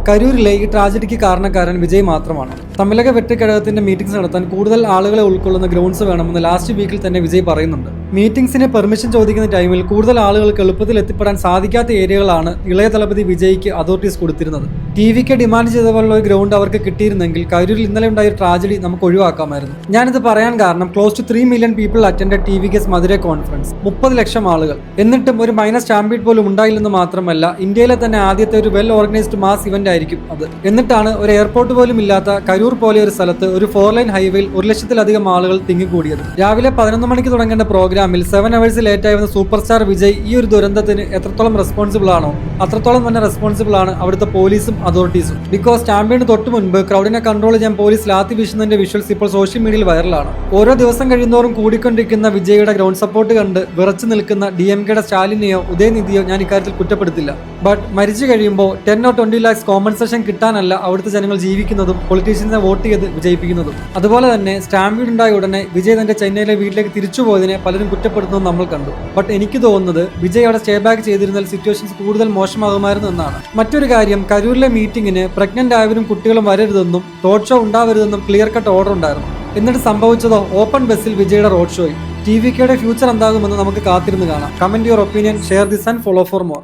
കരൂരിലെ ഈ ട്രാജഡിക്ക് കാരണക്കാരൻ വിജയ് മാത്രമാണ്. തമിഴക വെട്ടിക്കഴകത്തിന്റെ മീറ്റിംഗ്സ് നടത്താൻ കൂടുതൽ ആളുകളെ ഉൾക്കൊള്ളുന്ന ഗ്രൗണ്ട്സ് വേണമെന്ന് ലാസ്റ്റ് വീക്കിൽ തന്നെ വിജയ് പറയുന്നുണ്ട്. മീറ്റിംഗ്സിന് പെർമിഷൻ ചോദിക്കുന്ന ടൈമിൽ കൂടുതൽ ആളുകൾക്ക് എളുപ്പത്തിൽ എത്തിപ്പെടാൻ സാധിക്കാത്ത ഏരിയകളാണ് ഇളയ തലപതി വിജയ്ക്ക് അതോറിറ്റീസ് കൊടുത്തിരുന്നത്. ടിവിക്ക് ഡിമാൻഡ് ചെയ്ത പോലുള്ള ഒരു ഗ്രൗണ്ട് അവർക്ക് കിട്ടിയിരുന്നെങ്കിൽ കരൂരിൽ ഇന്നലെ ഉണ്ടായ ട്രാജഡി നമുക്ക് ഒഴിവാക്കാമായിരുന്നു. ഞാനിത് പറയാൻ കാരണം close to 3 million people attend TVK's Madurai conference. 30 lakh ആളുകൾ. എന്നിട്ടും ഒരു മൈനസ് ചാമ്പ്യൻ പോലും ഉണ്ടായില്ലെന്ന് മാത്രമല്ല, ഇന്ത്യയിലെ തന്നെ ആദ്യത്തെ ഒരു വെൽ ഓർഗനൈസ്ഡ് മാസ് ഇവന്റ് ആയിരിക്കും അത്. എന്നിട്ടാണ് ഒരു എയർപോർട്ട് പോലും ഇല്ലാത്ത കരൂർ പോലെ ഒരു സ്ഥലത്ത് ഒരു 4 ലൈൻ ഹൈവേയിൽ 1 ലക്ഷത്തിലധികം ആളുകൾ തിങ്ങിക്കൂടിയത്. രാവിലെ 11 മണിക്ക് തുടങ്ങേണ്ട പ്രോഗ്രാമിൽ 7 അവേഴ്സ് ലേറ്റായി വന്ന സൂപ്പർ സ്റ്റാർ വിജയ് ഈ ഒരു ദുരന്തത്തിന് എത്രത്തോളം റെസ്പോൺസിബിൾ ആണോ അത്രത്തോളം തന്നെ റെസ്പോൺസിബിൾ ആണ് അവിടുത്തെ പോലീസും അതോറിറ്റീസും. ബിക്കോസ് ചാമ്പ്യന് തൊട്ട് മുൻപ് ക്രൗഡിനെ കൺട്രോൾ ചെയ്യാൻ പോലീസ് ലാത്തി വീശുന്നതിന്റെ വിഷ്വൽസ് ഇപ്പോൾ സോഷ്യൽ മീഡിയയിൽ വൈറലാണ്. ഓരോ ദിവസം കഴിയുന്നോറും കൂടിക്കൊണ്ടിരിക്കുന്ന വിജയുടെ ഗ്രൗണ്ട് സപ്പോർട്ട് കണ്ട് വിറച്ചു നിൽക്കുന്ന DMKയുടെ സ്റ്റാലിനെയോ ഉദയനിധിയോ ഞാൻ ഇക്കാര്യത്തിൽ കുറ്റപ്പെടുത്തില്ല. ബട്ട് മരിച്ചു കഴിയുമ്പോൾ 10 or 20 lakhs കോമ്പൻസേഷൻ കിട്ടാനല്ല അവിടുത്തെ ജനങ്ങൾ ജീവിക്കുന്നതും പൊളിറ്റീഷ്യൻസിനെ വോട്ട് ചെയ്ത് വിജയിപ്പിക്കുന്നതും. അതുപോലെ തന്നെ സ്റ്റാമ്പീഡ് ഉണ്ടായ ഉടനെ വിജയ് തന്റെ ചെന്നൈയിലെ വീട്ടിലേക്ക് തിരിച്ചു പോയതിനെ പലരും കുറ്റപ്പെടുത്തുന്നത് നമ്മൾ കണ്ടു. ബട്ട് എനിക്ക് തോന്നുന്നത് വിജയ് അവിടെ സ്റ്റേ ബാക്ക് ചെയ്തിരുന്നാൽ സിറ്റുവേഷൻസ് കൂടുതൽ മോശമാകുമായിരുന്നു എന്നാണ്. മറ്റൊരു കാര്യം, കരൂരിലെ മീറ്റിംഗിന് പ്രഗ്നന്റ് ആയവരും കുട്ടികളും വരരുതെന്നും റോഡ് ഷോ ഉണ്ടാവരുതെന്നും ക്ലിയർ കട്ട് ഓർഡർ ഉണ്ടായിരുന്നു. എന്നിട്ട് സംഭവിച്ചതോ ഓപ്പൺ ബസ്സിൽ വിജയുടെ റോഡ് ഷോയിൽ. ടിവികെയുടെ ഫ്യൂച്ചർ എന്താകുമെന്ന് നമുക്ക് കാത്തിരുന്ന് കാണാം. Comment your opinion, share this and follow for more.